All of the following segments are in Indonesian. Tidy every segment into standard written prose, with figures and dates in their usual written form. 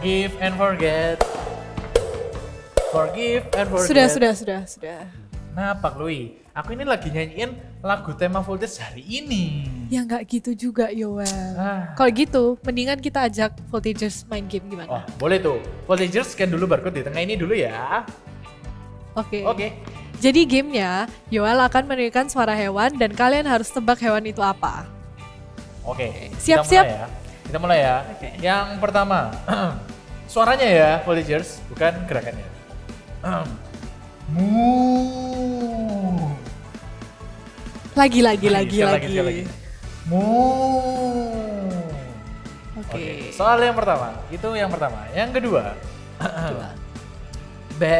Forgive and forget. Forgive and forget. Sudah. Nah, Pak Lui, aku ini lagi nyanyiin lagu tema Voltage hari ini. Ya nggak gitu juga, Yoel. Kalau gitu, mendingan kita ajak Voltagers main game gimana? Oh, boleh tuh. Voltagers scan dulu barcode di tengah ini dulu ya. Oke. Jadi gamenya, Yoel akan meneriakkan suara hewan dan kalian harus tebak hewan itu apa. Oke. Siap-siap. Kita mulai ya. Oke. Yang pertama, suaranya ya, Voltagers, bukan gerakannya. Mu. Lagi. Sekali lagi. Mu. Oke. Soal yang pertama, itu yang pertama. Yang kedua. Be.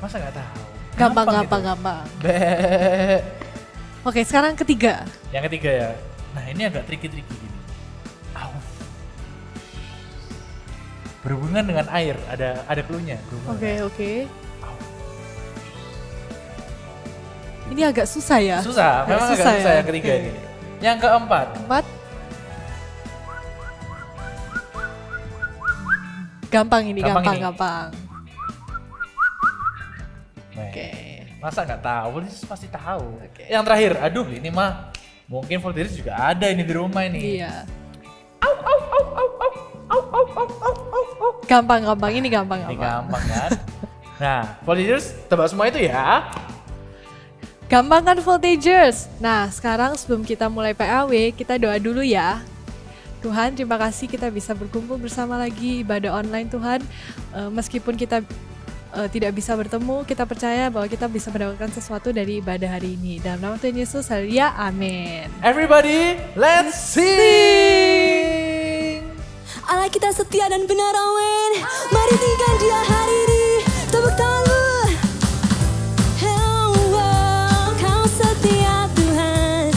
Masa nggak tahu? Gampang. Be. Oke, sekarang ketiga. Yang ketiga ya. Nah, ini agak tricky gini. Au. Berhubungan dengan air, ada clue-nya. Oke. Ini agak susah ya? Susah, memang agak susah yang ketiga ini. Yang keempat. Gampang. Oke. Masa nggak tahu? Pasti tahu. Okay. Yang terakhir, aduh ini mah mungkin Voltagers juga ada ini di rumah ini. Iya. Gampang. Ini gampang. Ini gampang kan? Nah, Voltagers tebak semua itu ya. Gampang kan Voltagers? Nah, sekarang sebelum kita mulai PAW, kita doa dulu ya. Tuhan, terima kasih kita bisa berkumpul bersama lagi ibadah online Tuhan. Meskipun kita tidak bisa bertemu, kita percaya bahwa kita bisa mendapatkan sesuatu dari ibadah hari ini. Dalam nama Tuhan Yesus, haleluya, amin. Everybody, let's sing! Allah kita setia dan benar, amin. Mari tinggikan Dia hari ini. Tepuk tangan. Kau setia Tuhan.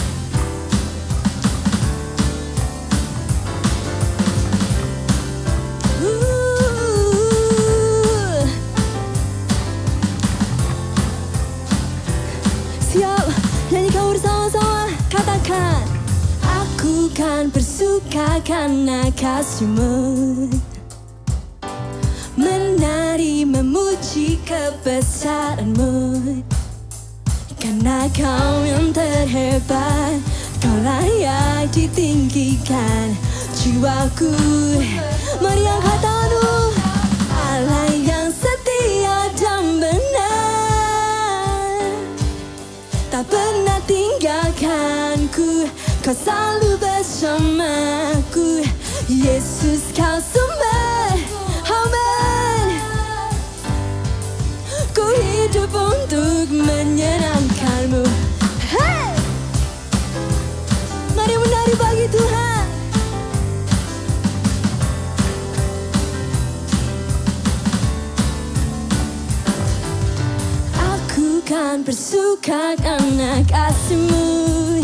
Siap, nyanyi kau bersama-sama. Katakan, aku kan bersuka karena kasih-Mu, menari memuji kebesaran-Mu, karena Kau yang terhebat, Kau layak ditinggikan. Jiwaku, mari angkat tanganmu. Allah yang setia dan benar, tak pernah tinggalkanku, Kau selalu bersamaku. Yesus, Kau sumber, amin. Ku hidup untuk menyenangkan-Mu. Hey! Mari menari bagi Tuhan. Aku kan bersuka karena kasih-Mu,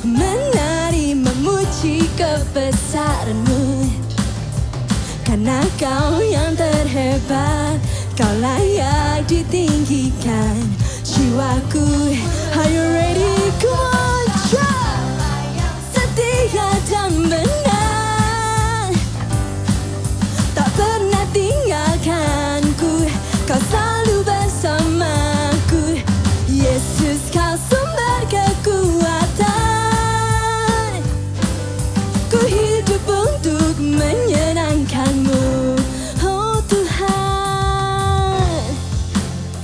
menari memuji kebesaran-Mu, karena Kau yang terhebat, Kau layak ditinggikan. Jiwaku, are you ready? Come on, try. Setia dan benar, tak pernah tinggalkanku, Kau selalu bersamaku. Yesus, Kau sumber kekuatan, ku hidup untuk menyenangkan-Mu. Oh Tuhan,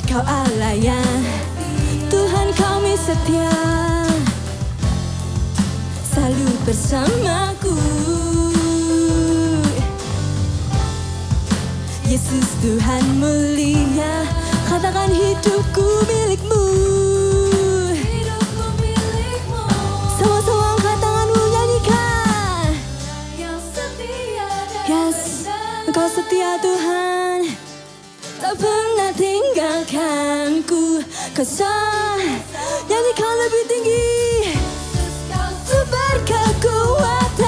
Kau Allah yang Tuhan, kami setia, selalu bersamaku. Yesus Tuhan mulia, katakan hidupku milik-Mu. Sama-sama angkat tanganmu, nyanyikan. Yes, Engkau setia Tuhan, tak pernah tinggalkanku. Kau nyanyikan lebih tinggi. Sumber kekuatan,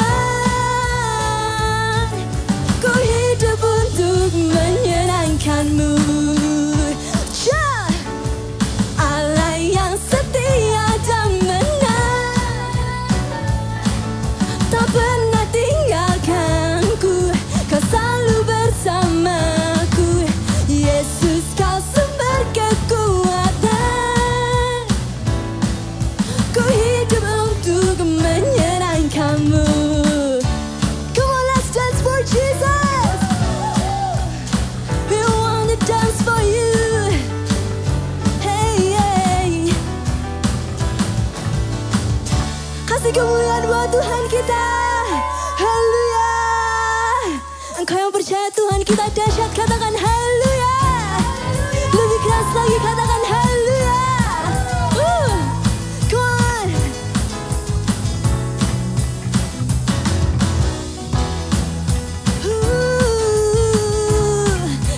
ku hidup untuk menyenangkan-Mu. Allah yang setia dan benar, tak pernah tinggalkan. kita. Haleluya. Engkau yang percaya Tuhan kita dahsyat, katakan haleluya. Lebih keras lagi, katakan haleluya. Come on.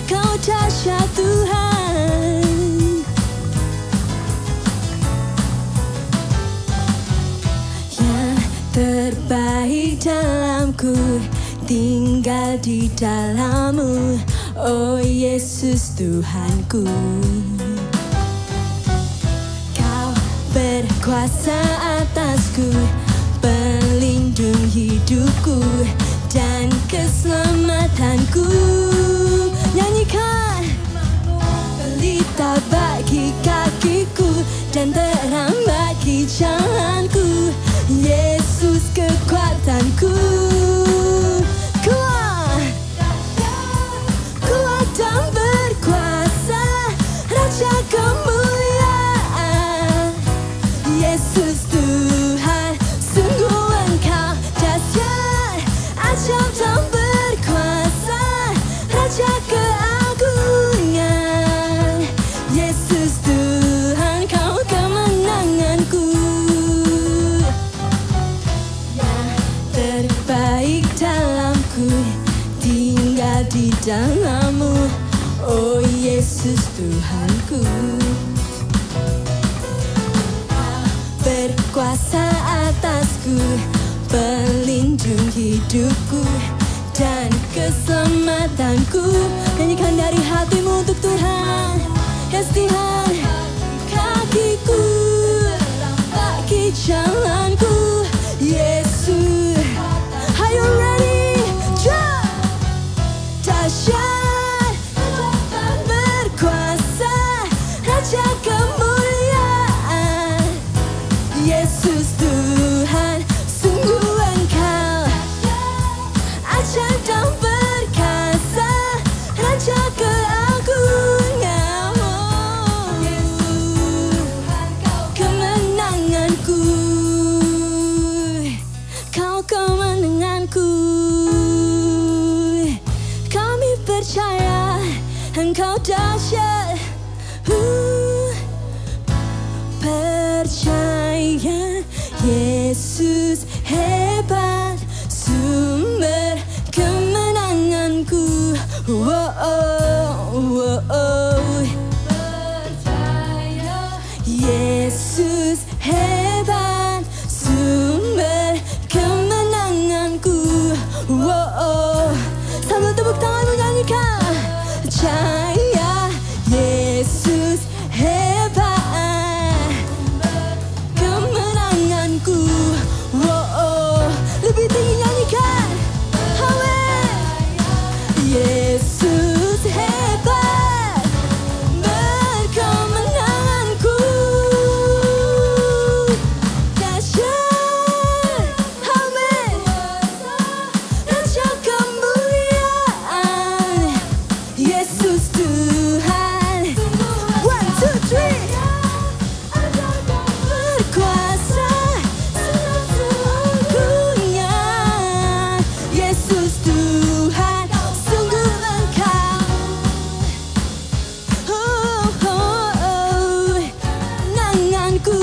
Kau dahsyat Tuhan. Yang terbaik dalamku tinggal di dalam-Mu, oh Yesus Tuhanku. Kau berkuasa atasku, pelindung hidupku dan keselamatanku. Nyanyikan. Pelita bagi kakiku dan terang bagi jalanku, Yesus kekuatanku. Kuat, kuat dan berkuasa, Raja kemuliaan, Yesus Tuhan. Sungguh Engkau dahsyat, ajaib dan berkuasa, Raja keagungan, Yesus Tuhan. Kau kemenanganku. Yang terbaik dalamku tinggal di dalam-Mu, oh Yesus Tuhanku. Kau berkuasa atasku, pelindung hidupku dan keselamatanku. Nyanyikan dari hatimu untuk Tuhan. Yes Tuhan. Kakiku, bagi jalanku, Yesus. Are you ready? Jump. Dahsyat, berkuasa, Raja kemuliaan, Yesus Tuhan. Sungguh Engkau ajaib dan perkasa, Raja keagungan, Yesus kemenanganku. Kau kemenanganku. Kami percaya Engkau dahsyat. Percaya Yesus hebat, sumber kemenanganku. Percaya Yesus hebat, sumber kemenanganku. Sambil tepuk tangan menyanyikan. Percaya Yesus hebat, kemenanganku. Lebih tinggi nyanyikan. Amin. Yesus hebat, berkemenanganku. Dahsyat. Amin. Raja kemuliaan, Yesus Tuhan. 1, 2, 3. Berkuasa, sesungguhnya, Yesus Tuhan. Sungguh Engkau, kemenanganku.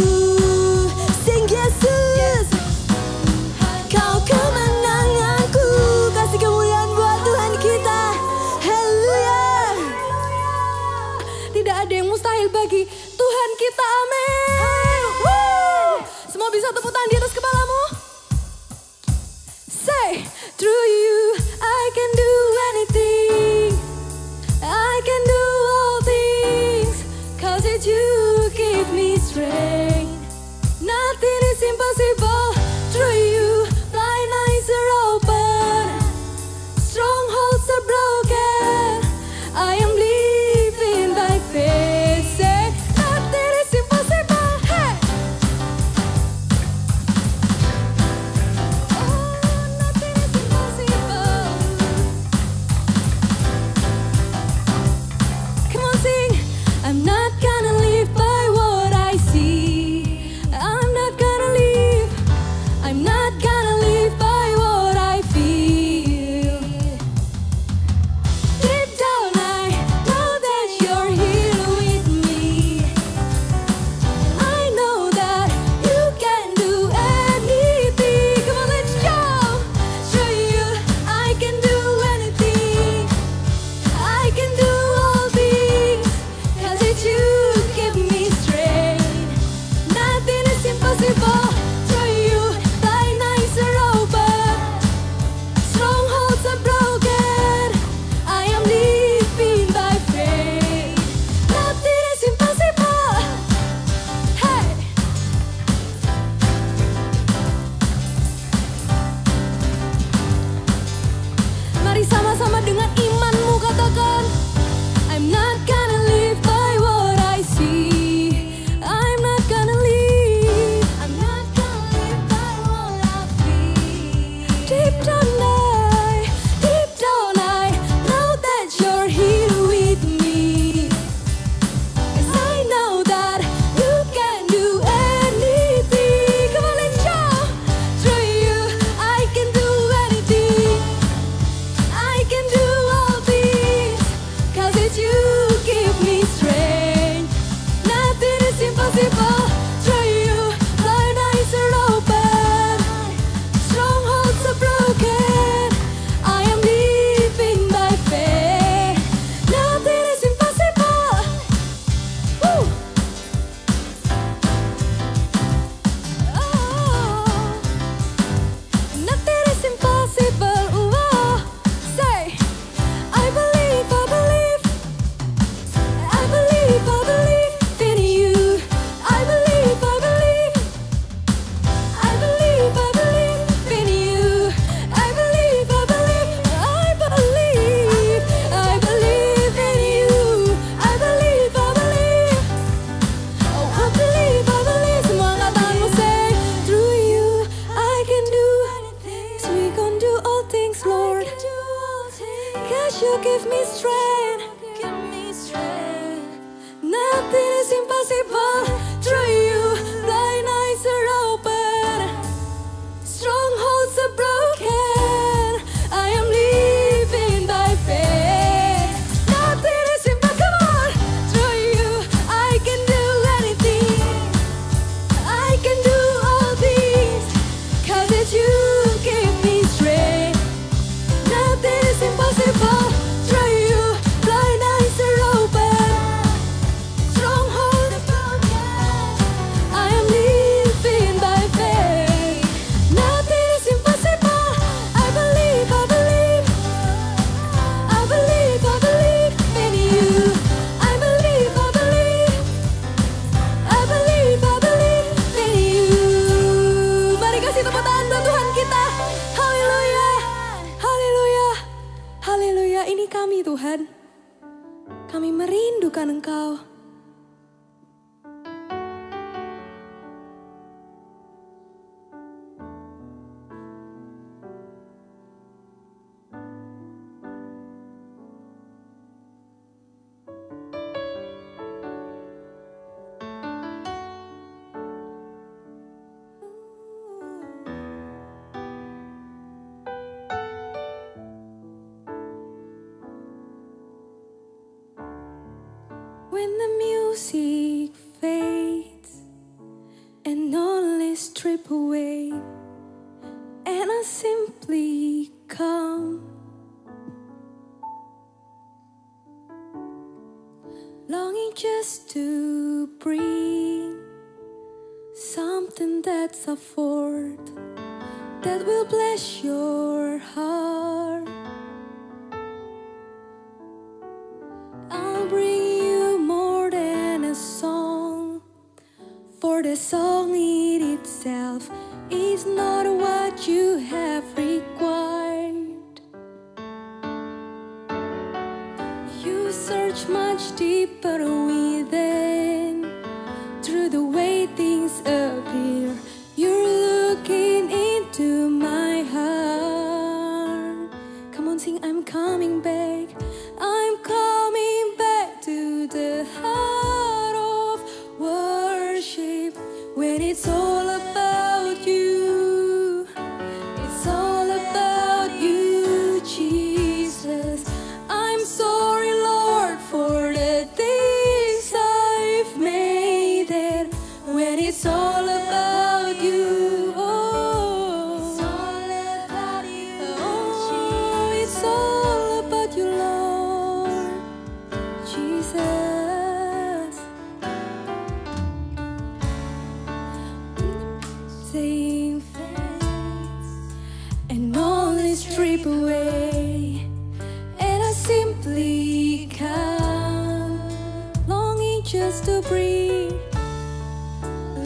Sing Yesus, Kau kemenanganku. Kasih kemuliaan buat Tuhan kita. Haleluya. Tidak ada yang mustahil bagi Tuhan kita. Amin. Semua bisa tepuk tangan di atas kepalamu. Say, through you I can do anything. I can do all things, 'cause it's you who give me strength. Nothing is impossible. Through you blind eyes are open, strongholds are broken. I am living by faith. Say, nothing is impossible. Hey. Oh, nothing is impossible. merindukan Engkau. When the music fades and all is stripped away, and I simply come, longing just to bring something that's a forth that will bless your heart. I'll bring you more than a song, for the song in itself is not what you have required. You search much deeper within, through the way things appear. You're looking into my heart. Come on, sing, I'm coming back. I'm coming back to the heart of worship, when it's all about you. It's all about you, Jesus. I'm sorry, Lord, for the things I've made it, when it's all about you. Oh, it's all about you. Oh, it's all about you, Lord Jesus. Same face and all is stripped away, and I simply come, longing just to breathe,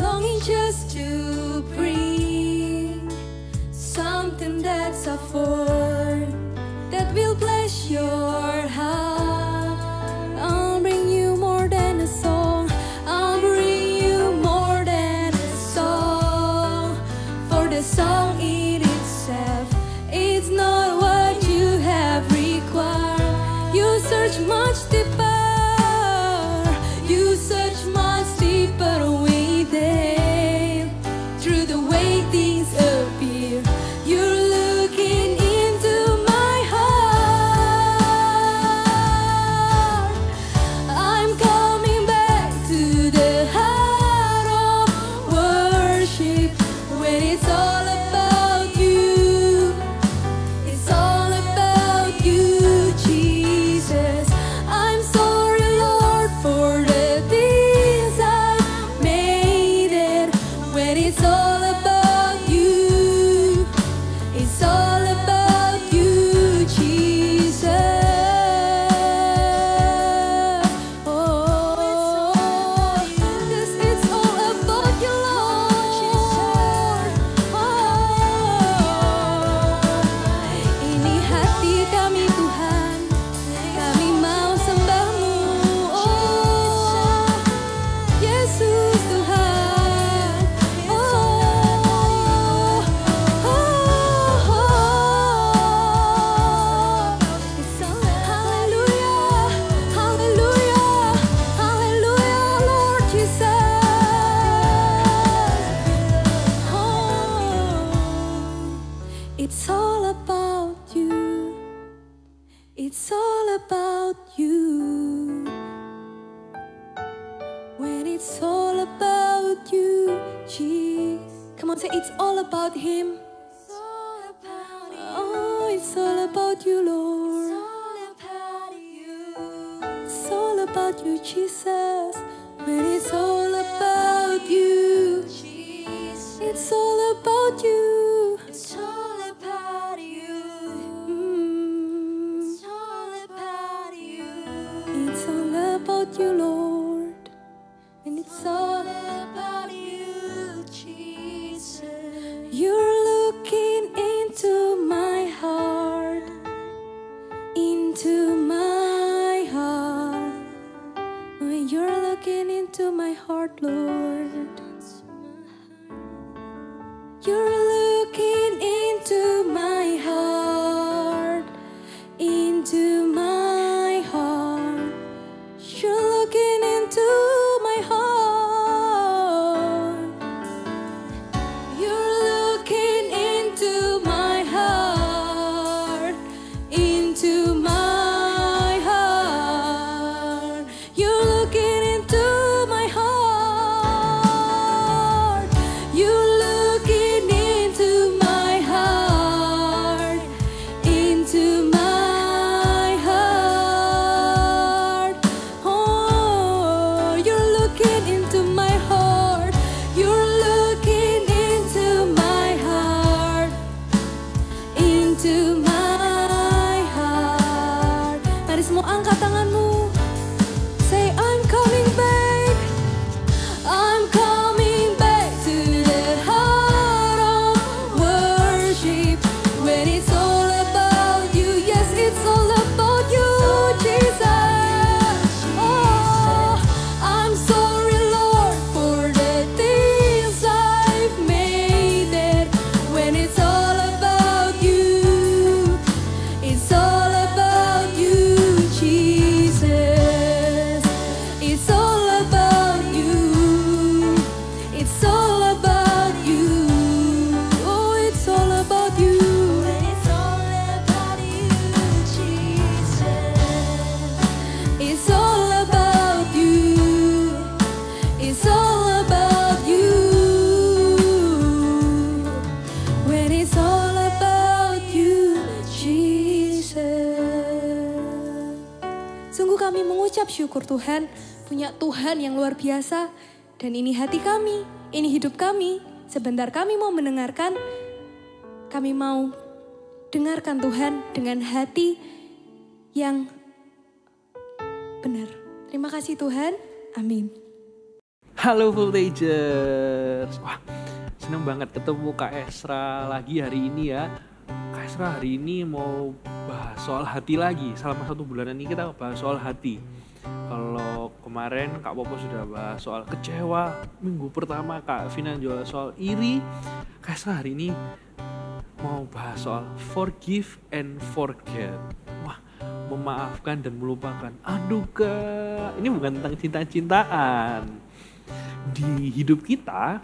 longing just to bring something that's a form that will bless your heart. I'll bring you more than a song. I'll bring you more than a song, for the song in itself is not what you have required. You search much deeper. You search much deeper within, through the way things appear. You're looking into my heart. I'm coming back to the heart of worship, when it's all about you. It's all about you, Jesus. I'm sorry, Lord, for the things I've made it, when it's all about you. It's all about you, Jesus. Oh, 'cause it's all about you, Lord. Oh, ini hati kami, Tuhan, kami mau sembah-Mu. Oh, Yesus Tuhan. Oh, it's all hallelujah, hallelujah, hallelujah, Lord Jesus. Oh, it's all about you. It's all about you. When it's all about you, Jesus. Come on, say it's all about Him. Oh, it's all about you, Lord. It's all about you, Jesus. When it's all about you, it's all about you. It's all about you. It's all about you. It's all about you, Lord. And it's all about you, Jesus. You're looking into my heart, into my heart. You're looking into my heart, Lord. You're looking into my heart, into my heart. You're looking into my heart. You're looking into my heart, into my heart. You're looking into my heart. You're looking into my heart, into my heart. Oh, you're looking into my heart. You're looking into my heart, into my heart. Mari semua angkat tanganmu. Say, I'm coming back. I'm coming back to the heart of worship. When it's all about you, yes, it's all about you, Jesus. Oh, I'm sorry, Lord, for the things I've made it. When it's all about you, it's all about you, Jesus. It's all about you. It's all about you. Oh, it's all about you. It's all about you, Jesus. It's all about you. It's all about you. When it's all about you, Jesus. Sungguh kami mengucap syukur Tuhan, punya Tuhan yang luar biasa. Dan ini hati kami, ini hidup kami. Sebentar kami mau mendengarkan, kami mau dengarkan Tuhan dengan hati yang benar. Terima kasih Tuhan, amin. Halo Voltagers. Wah, seneng banget ketemu Kak Esra lagi hari ini ya. Kak Esra hari ini mau bahas soal hati lagi. Selama 1 bulan ini kita bahas soal hati. Kalau kemarin Kak Popo sudah bahas soal kecewa, minggu pertama Kak Vina jual soal iri. Kak Esra hari ini mau bahas soal forgive and forget. Wah, memaafkan dan melupakan. Aduh Kak, ini bukan tentang cinta-cintaan. Di hidup kita,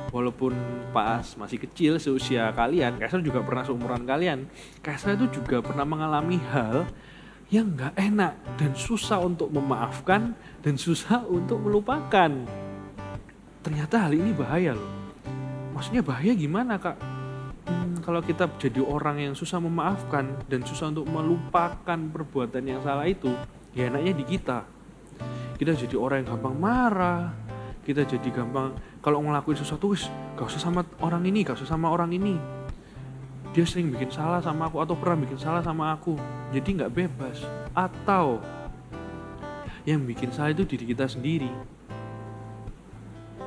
walaupun pas masih kecil seusia kalian, Kak Esra juga pernah seumuran kalian. Kak Esra itu juga pernah mengalami hal yang gak enak dan susah untuk memaafkan dan susah untuk melupakan. Ternyata hal ini bahaya loh. Maksudnya bahaya gimana Kak? Kalau kita jadi orang yang susah memaafkan dan susah untuk melupakan perbuatan yang salah itu, ya enaknya di kita. Kita jadi orang yang gampang marah. Kita jadi gampang kalau ngelakuin sesuatu, gak usah sama orang ini, gak usah sama orang ini. Dia sering bikin salah sama aku atau pernah bikin salah sama aku, jadi gak bebas. Atau yang bikin salah itu diri kita sendiri.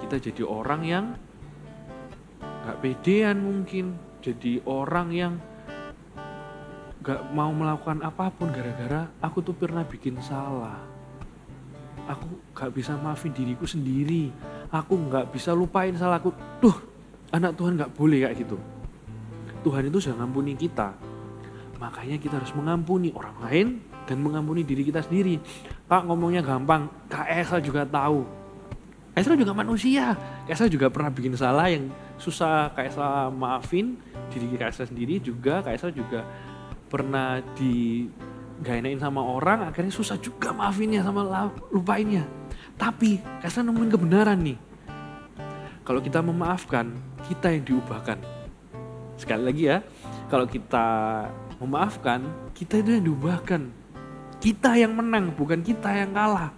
Kita jadi orang yang gak pedean mungkin, jadi orang yang gak mau melakukan apapun gara-gara aku tuh pernah bikin salah. Aku gak bisa maafin diriku sendiri. Aku gak bisa lupain salahku. Duh, anak Tuhan gak boleh kayak gitu. Tuhan itu sudah ngampuni kita. Makanya kita harus mengampuni orang lain dan mengampuni diri kita sendiri. Kak ngomongnya gampang, Kak Esra juga tahu. Kak Esra juga manusia. Kak Esra juga pernah bikin salah yang susah Kak Esra maafin. Diri Kak Esra sendiri juga, Kak Esra juga pernah gak enakin sama orang, akhirnya susah juga maafinnya sama lupainnya. Tapi Kak Esra nemuin kebenaran nih. Kalau kita memaafkan, kita yang diubahkan. Sekali lagi ya, kalau kita memaafkan, kita itu yang diubahkan. Kita yang menang, bukan kita yang kalah.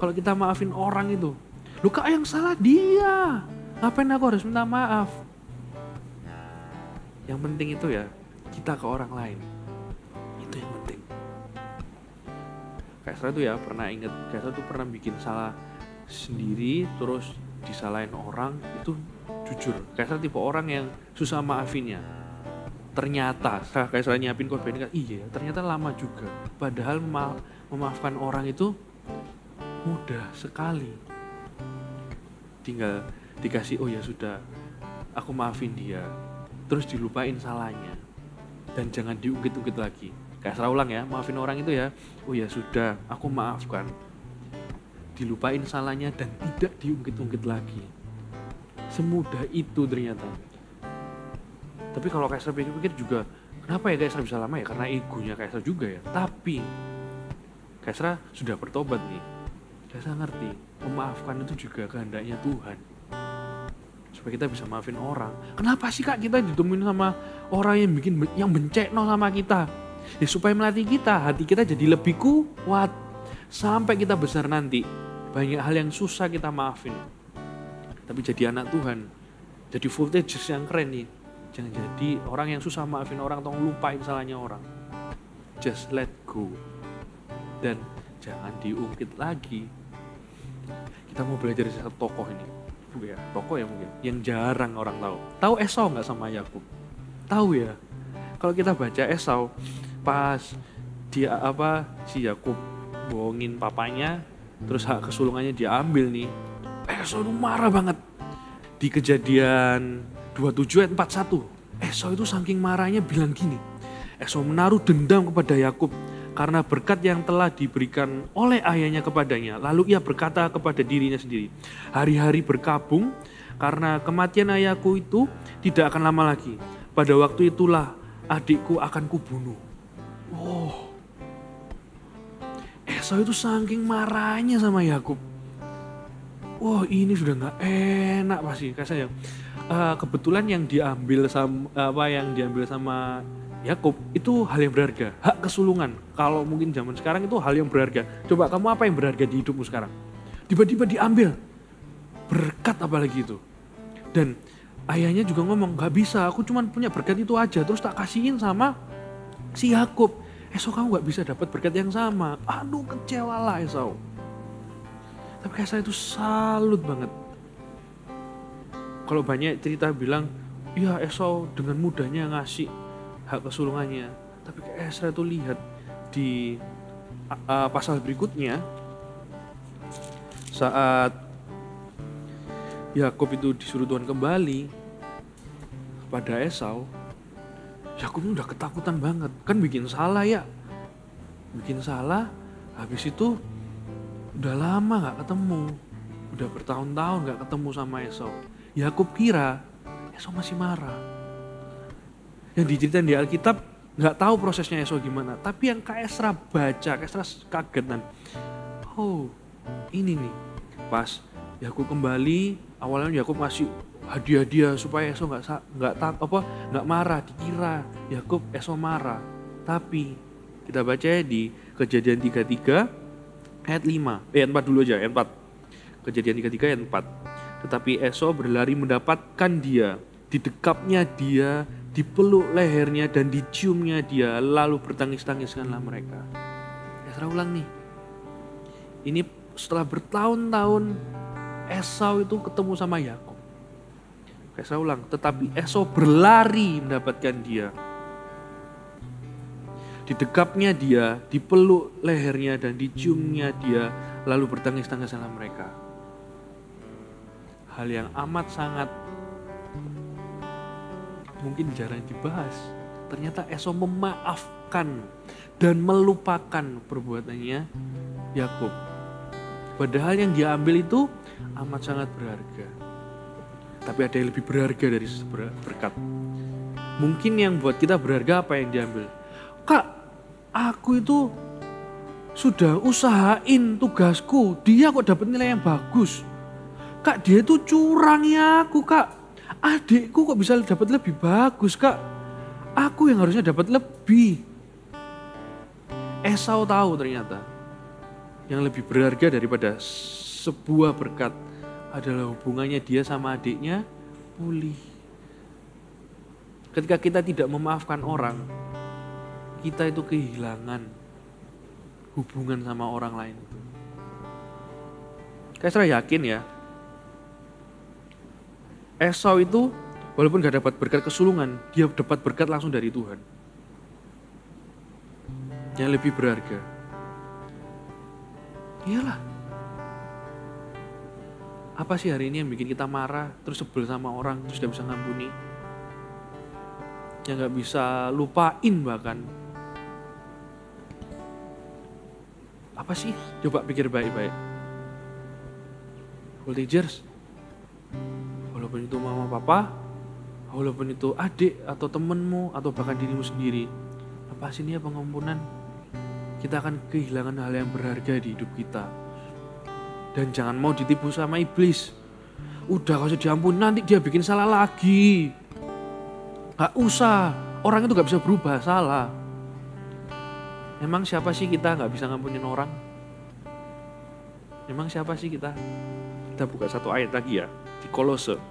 Kalau kita maafin orang itu, lu Kak yang salah dia, ngapain aku harus minta maaf? Yang penting itu ya, kita ke orang lain. Itu yang penting. Kak Esra tuh ya pernah inget, Kak Esra tuh pernah bikin salah sendiri, terus disalahin orang, itu jujur. Kak Esra tipe orang yang susah maafinnya. Ternyata Kak Esra nyiapin korban kan, iya ternyata lama juga. Padahal memaafkan orang itu mudah sekali. Tinggal dikasih, oh ya sudah, aku maafin dia. Terus dilupain salahnya. Dan jangan diungkit-ungkit lagi. Kayak Esra ulang ya, maafin orang itu ya. Oh ya sudah, aku maafkan. Dilupain salahnya dan tidak diungkit-ungkit lagi. Semudah itu ternyata. Tapi kalau Kak Esra pikir-pikir juga, kenapa ya Kak Esra bisa lama ya? Karena egonya Kak Esra juga ya. Tapi Kak Esra sudah bertobat nih. Kak Esra ngerti, memaafkan itu juga kehendaknya Tuhan. Supaya kita bisa maafin orang. Kenapa sih Kak kita ditemuin sama orang yang bencekno sama kita? Ya supaya melatih kita, hati kita jadi lebih kuat. Sampai kita besar nanti, banyak hal yang susah kita maafin. Tapi jadi anak Tuhan, jadi voltage yang keren nih. Jangan jadi orang yang susah maafin orang atau lupain salahnya orang. Just let go. Dan jangan diungkit lagi. Kita mau belajar dari satu tokoh ini. Ya, tokoh ya mungkin yang jarang orang tahu. Tahu Esau nggak sama Yakub? Tahu ya. Kalau kita baca Esau, pas dia si Yakub bohongin papanya, terus hak kesulungannya diambil nih. Esau itu marah banget. Di Kejadian 27 ayat 41. Esau itu saking marahnya bilang gini. Esau menaruh dendam kepada Yakub karena berkat yang telah diberikan oleh ayahnya kepadanya. Lalu ia berkata kepada dirinya sendiri, hari-hari berkabung karena kematian ayahku itu tidak akan lama lagi. Pada waktu itulah adikku akan kubunuh. Oh, Esau itu saking marahnya sama Yakub. Wah, ini sudah nggak enak pasti kasih ya. Kebetulan yang diambil sama Yakub itu hal yang berharga, hak kesulungan. Kalau mungkin zaman sekarang itu hal yang berharga. Coba kamu apa yang berharga di hidupmu sekarang? Tiba-tiba diambil, berkat apalagi itu. Dan ayahnya juga ngomong, gak bisa, aku cuma punya berkat itu aja. Terus tak kasihin sama si Yakub. Esau kamu gak bisa dapat berkat yang sama. Aduh, kecewalah Esau. Tapi Esau itu salut banget. Kalau banyak cerita bilang, ya Esau dengan mudahnya ngasih hak kesulungannya. Tapi Esra itu lihat di pasal berikutnya, saat Yakub itu disuruh Tuhan kembali kepada Esau, Yakub udah ketakutan banget. Kan bikin salah ya. Bikin salah, habis itu udah lama gak ketemu. Udah bertahun-tahun gak ketemu sama Esau. Yakub kira Esau masih marah. Yang diceritain di Alkitab nggak tahu prosesnya Esau gimana. Tapi yang Kak Esra baca, Kak Esra kaget dan oh ini nih pas Yakub kembali, awalnya Yakub ngasih hadiah-hadiah supaya Esau nggak marah. Dikira Yakub Esau marah. Tapi kita baca di Kejadian 33 ayat 5, ayat 4 dulu aja, ayat 4. Kejadian 33 ayat 4. Tetapi Esau berlari mendapatkan dia, didekapnya dia, dipeluk lehernya dan diciumnya dia, lalu bertangis-tangiskanlah mereka. Esra ulang nih. Ini setelah bertahun-tahun Esau itu ketemu sama Yakub. Esra ulang, tetapi Esau berlari mendapatkan dia. Didekapnya dia, dipeluk lehernya dan diciumnya dia, lalu bertangis-tangiskanlah mereka. Hal yang amat sangat mungkin jarang dibahas. Ternyata Esau memaafkan dan melupakan perbuatannya Yakub. Padahal yang diambil itu amat sangat berharga. Tapi ada yang lebih berharga dari berkat. Mungkin yang buat kita berharga apa yang diambil? Kak, aku itu sudah usahain tugasku, dia kok dapat nilai yang bagus. Kak, dia tuh curangnya aku, Kak. Adikku kok bisa dapat lebih bagus, Kak. Aku yang harusnya dapat lebih. Esau tahu ternyata yang lebih berharga daripada sebuah berkat adalah hubungannya dia sama adiknya pulih. Ketika kita tidak memaafkan orang, kita itu kehilangan hubungan sama orang lain itu. Saya yakin ya, Esau itu walaupun gak dapat berkat kesulungan, dia dapat berkat langsung dari Tuhan. Yang lebih berharga. Iyalah, Apa sih hari ini yang bikin kita marah, terus sebel sama orang, terus gak bisa ngampuni? Yang gak bisa lupain bahkan. Apa sih? Coba pikir baik-baik. Voltagers, walaupun itu mama papa, walaupun itu adik atau temenmu atau bahkan dirimu sendiri, lepasin ya pengampunan. Kita akan kehilangan hal yang berharga di hidup kita. Dan jangan mau ditipu sama iblis. Udah gak usah diampuni, nanti dia bikin salah lagi. Gak usah, orang itu gak bisa berubah salah. Emang siapa sih kita gak bisa ngampunin orang? Emang siapa sih kita? Kita buka satu ayat lagi ya, di Kolose.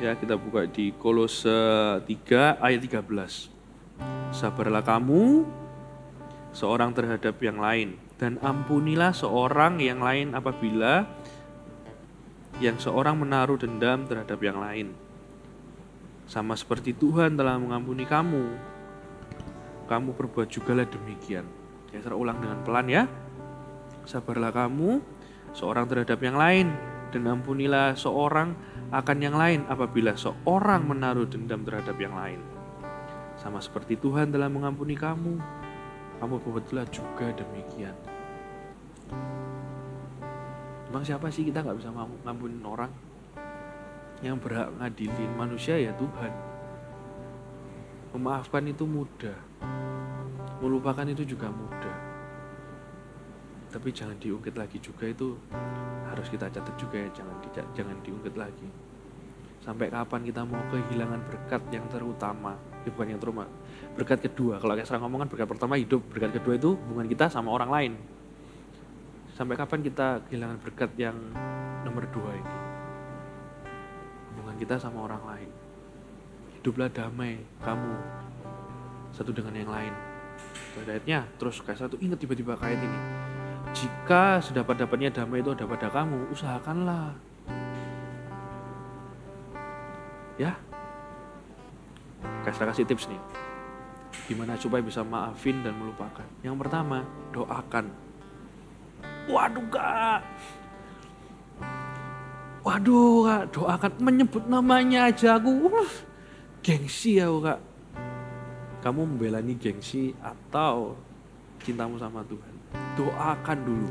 Ya, kita buka di Kolose 3 ayat 13. Sabarlah kamu seorang terhadap yang lain, dan ampunilah seorang yang lain apabila yang seorang menaruh dendam terhadap yang lain. Sama seperti Tuhan telah mengampuni kamu, kamu perbuat jugalah demikian. Ya, saya ulang dengan pelan ya. Sabarlah kamu seorang terhadap yang lain, dan ampunilah seorang akan yang lain apabila seorang menaruh dendam terhadap yang lain. Sama seperti Tuhan telah mengampuni kamu, kamu berbuatlah juga demikian. Emang siapa sih kita gak bisa ngampunin orang? Yang berhak ngadilin manusia ya Tuhan. Memaafkan itu mudah, melupakan itu juga mudah. Tapi jangan diungkit lagi juga, itu harus kita catat juga ya, jangan diungkit lagi. Sampai kapan kita mau kehilangan berkat yang terutama? Bukan yang terutama, berkat kedua. Kalau kayak serang ngomongan berkat pertama hidup, berkat kedua itu hubungan kita sama orang lain. Sampai kapan kita kehilangan berkat yang nomor 2 ini? Hubungan kita sama orang lain. Hiduplah damai kamu satu dengan yang lain. Ayatnya terus kayak satu ingat tiba-tiba kayak ini. Jika sedapat-dapatnya damai itu ada pada kamu, usahakanlah. Ya. Saya kasih tips nih. Gimana supaya bisa maafin dan melupakan. Yang pertama, doakan. Waduh kak, doakan, menyebut namanya aja aku gengsi ya kak. Kamu membelani gengsi atau cintamu sama Tuhan? Doakan dulu.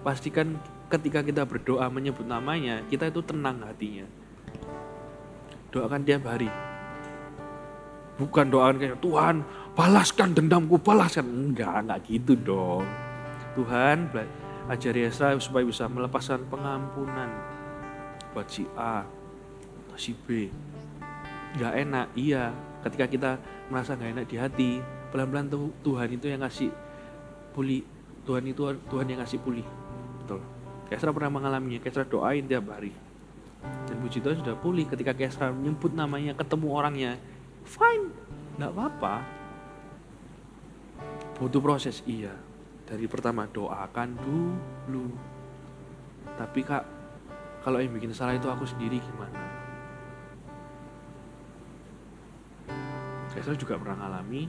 Pastikan ketika kita berdoa menyebut namanya, kita itu tenang hatinya. Doakan tiap hari. Bukan doakan kayak Tuhan balaskan dendamku, balaskan. Enggak gitu dong. Tuhan ajari Esra supaya bisa melepaskan pengampunan buat si A atau si B. Gak enak, iya. Ketika kita merasa gak enak di hati, pelan-pelan Tuhan itu yang ngasih pulih. Tuhan yang ngasih pulih. Betul. Esra pernah mengalaminya. Esra doain tiap hari. Dan puji Tuhan sudah pulih ketika Esra menyebut namanya, ketemu orangnya. Fine, gak apa-apa. Butuh proses, iya. Dari pertama doakan dulu. Tapi kak, kalau yang bikin salah itu aku sendiri gimana? Kaisar juga pernah ngalami,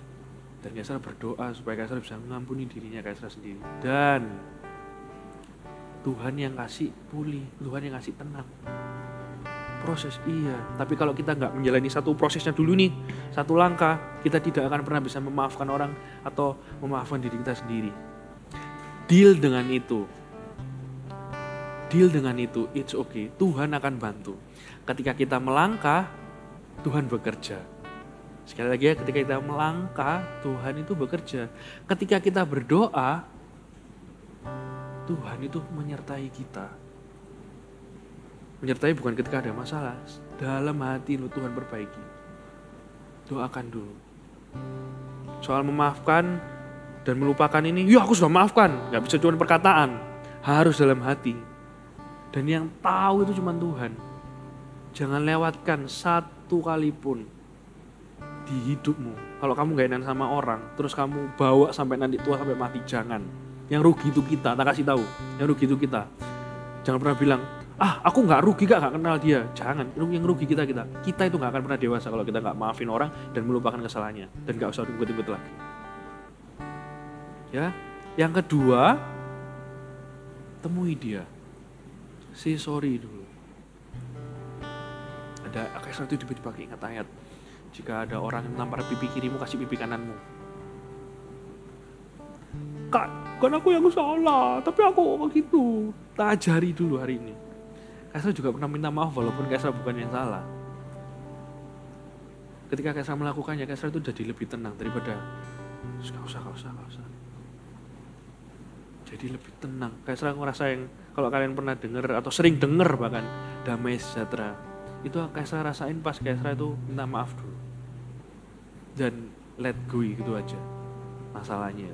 dan Kaisar berdoa supaya Kaisar bisa mengampuni dirinya Kaisar sendiri. Dan Tuhan yang kasih pulih, Tuhan yang kasih tenang. Proses iya, tapi kalau kita nggak menjalani satu prosesnya dulu nih, satu langkah, kita tidak akan pernah bisa memaafkan orang atau memaafkan diri kita sendiri. Deal dengan itu, it's okay. Tuhan akan bantu. Ketika kita melangkah, Tuhan bekerja. Sekali lagi ya, ketika kita melangkah, Tuhan itu bekerja. Ketika kita berdoa, Tuhan itu menyertai kita. Menyertai bukan ketika ada masalah, dalam hati lu Tuhan perbaiki. Doakan dulu. Soal memaafkan dan melupakan ini, ya aku sudah maafkan. Gak bisa cuma perkataan, harus dalam hati. Dan yang tahu itu cuma Tuhan. Jangan lewatkan satu kali pun di hidupmu. Kalau kamu gak enak sama orang, terus kamu bawa sampai nanti tua sampai mati, jangan. Yang rugi itu kita, tak kasih tahu. Yang rugi itu kita. Jangan pernah bilang, aku gak rugi gak kenal dia. Jangan, yang rugi kita. Kita itu gak akan pernah dewasa kalau kita gak maafin orang dan melupakan kesalahannya. Dan gak usah ribet-ribet lagi. Ya, Yang kedua, temui dia. Say sorry dulu. Ada Kaisra itu tiba-tiba ingat ayat. Jika ada orang yang menampar pipi kirimu, kasih pipi kananmu. Kak, bukan aku yang salah, tapi aku begitu. Tak ajari dulu hari ini. Kaisra juga pernah minta maaf walaupun Kaisra bukan yang salah. Ketika Kaisra melakukannya, Kaisra itu jadi lebih tenang daripada gak usah. Jadi lebih tenang. Kaisra ngerasa yang, kalau kalian pernah dengar atau sering dengar bahkan, damai sejahtera. Itu Kaisra rasain pas Kaisra itu minta maaf dulu. Dan let go gitu aja masalahnya.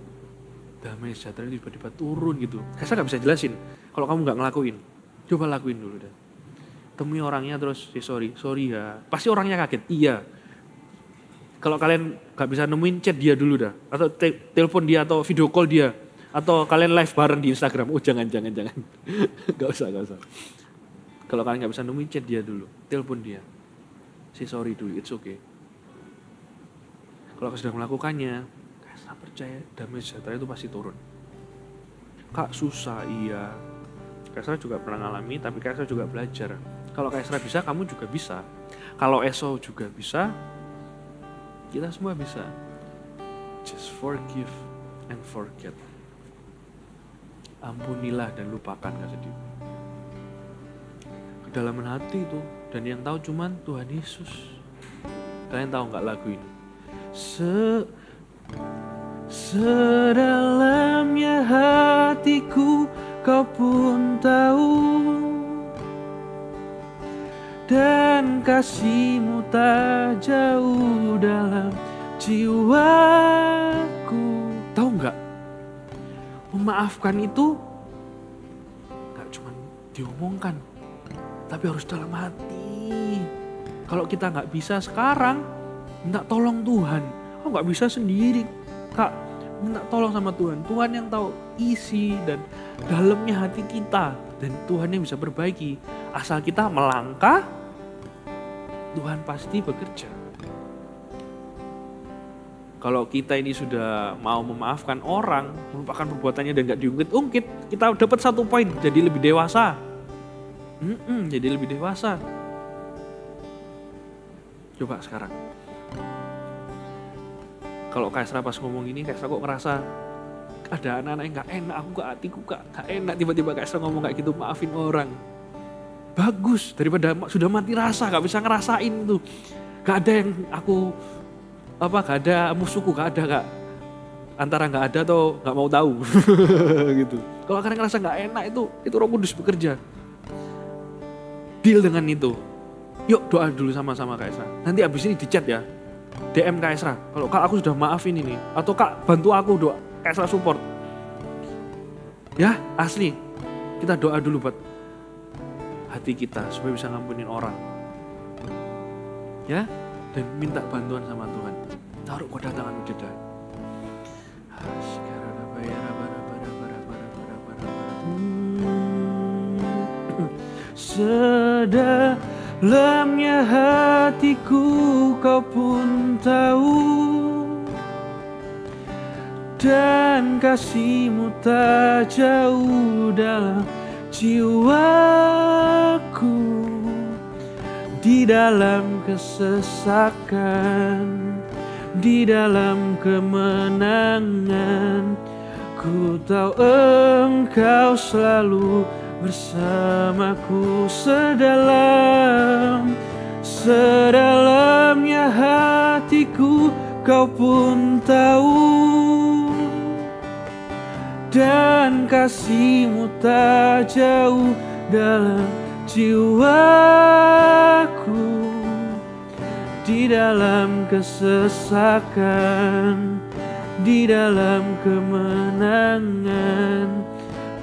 Damai sejahtera itu tiba-tiba turun gitu. Kaisra gak bisa jelasin kalau kamu gak ngelakuin. Coba lakuin dulu dah. Temui orangnya terus sorry ya. Pasti orangnya kaget, iya. Kalau kalian gak bisa nemuin, chat dia dulu dah. Atau telepon dia atau video call dia. Atau kalian live bareng di Instagram. Oh jangan. Gak usah. Kalau kalian gak bisa nemuin, chat dia dulu. Telepon dia. Say sorry dulu, it's okay. Kalau sudah melakukannya, Kaisra percaya damai sejahtera itu pasti turun. Kak susah, iya. Kaisra juga pernah ngalami, tapi Kaisra juga belajar. Kalau Kaisra bisa, kamu juga bisa. Kalau Esau juga bisa, kita semua bisa. Just forgive and forget. Ampunilah dan lupakan kesedihan. Kedalaman hati itu, dan yang tahu cuman Tuhan Yesus. Kalian tahu nggak lagu ini? Sedalamnya hatiku kau pun tahu, dan kasih-Mu tak jauh dalam jiwaku. Tahu nggak? Memaafkan itu gak cuma diomongkan, tapi harus dalam hati. Kalau kita gak bisa sekarang, minta tolong Tuhan. Kau gak bisa sendiri, Kak. Minta tolong sama Tuhan. Tuhan yang tahu isi dan dalamnya hati kita. Dan Tuhan yang bisa perbaiki. Asal kita melangkah, Tuhan pasti bekerja. Kalau kita ini sudah mau memaafkan orang, melupakan perbuatannya dan gak diungkit-ungkit, kita dapat 1 poin, jadi lebih dewasa. Jadi lebih dewasa. Coba sekarang. Kalau Kaisra pas ngomong ini, Kaisra kok ngerasa ada anak-anak yang gak enak, aku gak hatiku gak enak. Tiba-tiba Kaisra ngomong kayak gitu, maafin orang. Bagus, daripada sudah mati rasa, gak bisa ngerasain tuh. Gak ada yang gak ada musuhku, gak ada Kak. Antara gak ada atau gak mau tahu. Gitu. Kalau kalian ngerasa gak enak itu Roh Kudus bekerja. Deal dengan itu. Yuk doa dulu sama-sama Kak Esra. Nanti abis ini di chat ya. DM Kak Esra. Kalau Kak aku sudah maafin ini. Atau Kak bantu aku doa. Kak Esra support. Ya asli. Kita doa dulu buat hati kita supaya bisa ngampunin orang. Ya. Dan minta bantuan sama Tuhan. Taruh kedatangan jeda. Sedalamnya hatiku kau pun tahu, dan kasih-Mu tak jauh dalam jiwaku. Di dalam kesesakan, di dalam kemenangan, ku tahu Engkau selalu bersamaku. Sedalamnya hatiku kau pun tahu, dan kasih-Mu tak jauh dalam jiwaku. Di dalam kesesakan, di dalam kemenangan,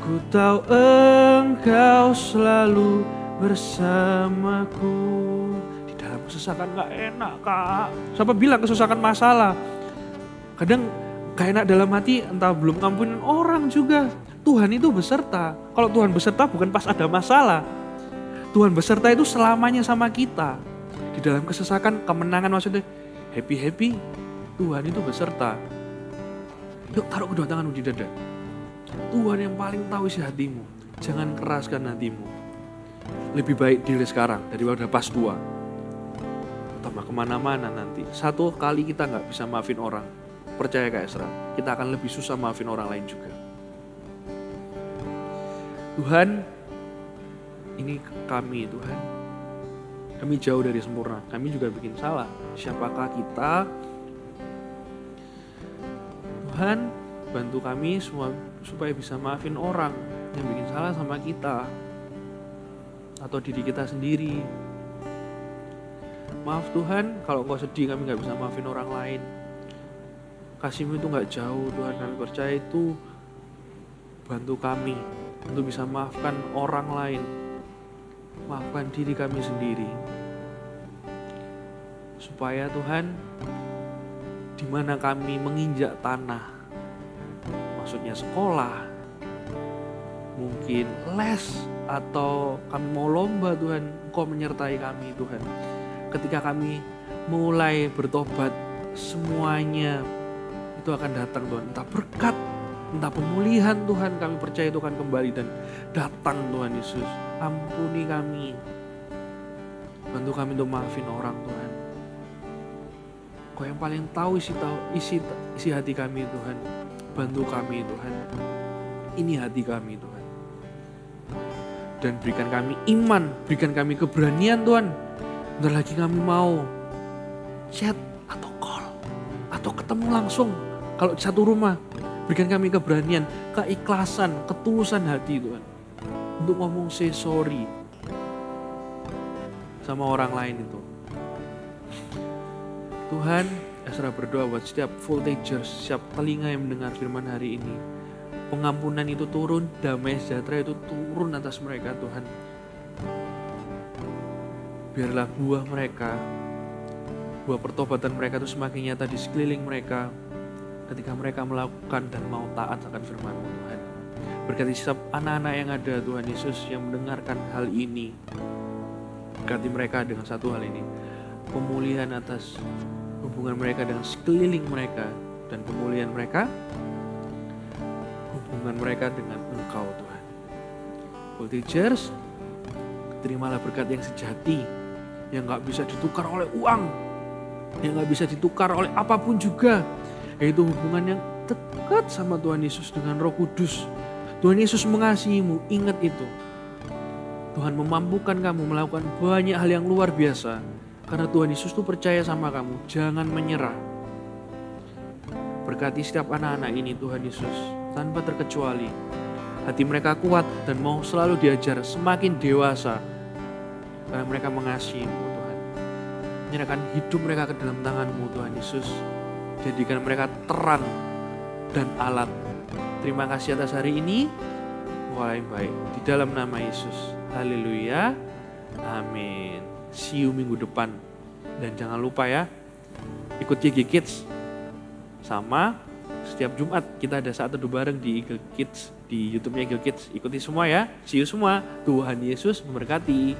ku tahu Engkau selalu bersamaku. Di dalam kesesakan gak enak Kak. Siapa bilang kesesakan masalah? Kadang gak enak dalam hati, entah belum ngampunin orang juga. Tuhan itu beserta. Kalau Tuhan beserta bukan pas ada masalah. Tuhan beserta itu selamanya sama kita. Di dalam kesesakan, kemenangan maksudnya happy-happy, Tuhan itu beserta. Yuk taruh kedua tanganmu di dada. Tuhan yang paling tahu isi hatimu. Jangan keraskan hatimu. Lebih baik deal sekarang daripada pas tua. Tambah kemana-mana nanti. Satu kali kita nggak bisa maafin orang, percaya Kak Esra, kita akan lebih susah maafin orang lain juga. Tuhan, ini kami Tuhan. Kami jauh dari sempurna. Kami juga bikin salah. Siapakah kita? Tuhan, bantu kami semua supaya bisa maafin orang yang bikin salah sama kita. Atau diri kita sendiri. Maaf Tuhan, kalau Engkau sedih kami gak bisa maafin orang lain. Kasih-Mu itu gak jauh Tuhan, kami percaya itu bantu kami untuk bisa maafkan orang lain. Maafkan diri kami sendiri. Supaya Tuhan, di mana kami menginjak tanah, maksudnya sekolah, mungkin les, atau kami mau lomba Tuhan, Engkau menyertai kami Tuhan. Ketika kami mulai bertobat, semuanya itu akan datang Tuhan. Entah berkat, entah pemulihan Tuhan, kami percaya itu akan kembali dan datang Tuhan Yesus. Ampuni kami. Bantu kami untuk maafin orang Tuhan. Kau yang paling tahu isi hati kami Tuhan. Bantu kami Tuhan. Ini hati kami Tuhan. Dan berikan kami iman, berikan kami keberanian Tuhan. Bentar lagi kami mau chat atau call atau ketemu langsung. Kalau di satu rumah, berikan kami keberanian, keikhlasan, ketulusan hati Tuhan. Untuk ngomong say sorry sama orang lain itu. Tuhan, Esra berdoa buat setiap voltagers, setiap telinga yang mendengar firman hari ini. Pengampunan itu turun, damai sejahtera itu turun atas mereka Tuhan. Biarlah buah mereka, buah pertobatan mereka itu semakin nyata di sekeliling mereka. Ketika mereka melakukan dan mau taat akan firman-Mu Tuhan. Berkati setiap anak-anak yang ada Tuhan Yesus yang mendengarkan hal ini. Berkati mereka dengan satu hal ini. Pemulihan atas hubungan mereka dengan sekeliling mereka. Dan pemulihan mereka, hubungan mereka dengan Engkau Tuhan. Voltagers, terimalah berkat yang sejati. Yang gak bisa ditukar oleh uang. Yang gak bisa ditukar oleh apapun juga. Yaitu hubungan yang dekat sama Tuhan Yesus dengan Roh Kudus. Tuhan Yesus mengasihimu, ingat itu. Tuhan memampukan kamu melakukan banyak hal yang luar biasa. Karena Tuhan Yesus tuh percaya sama kamu, jangan menyerah. Berkati setiap anak-anak ini Tuhan Yesus, tanpa terkecuali. Hati mereka kuat dan mau selalu diajar semakin dewasa. Karena mereka mengasihimu Tuhan. Menyerahkan hidup mereka ke dalam tangan-Mu Tuhan Yesus. Jadikan mereka terang dan alat. Terima kasih atas hari ini. Mulai baik. Di dalam nama Yesus. Haleluya. Amin. See you minggu depan. Dan jangan lupa ya, ikut YG Kids. Sama setiap Jumat kita ada saat teduh bareng di Eagle Kids. Di YouTube-nya Eagle Kids. Ikuti semua ya. See you semua. Tuhan Yesus memberkati.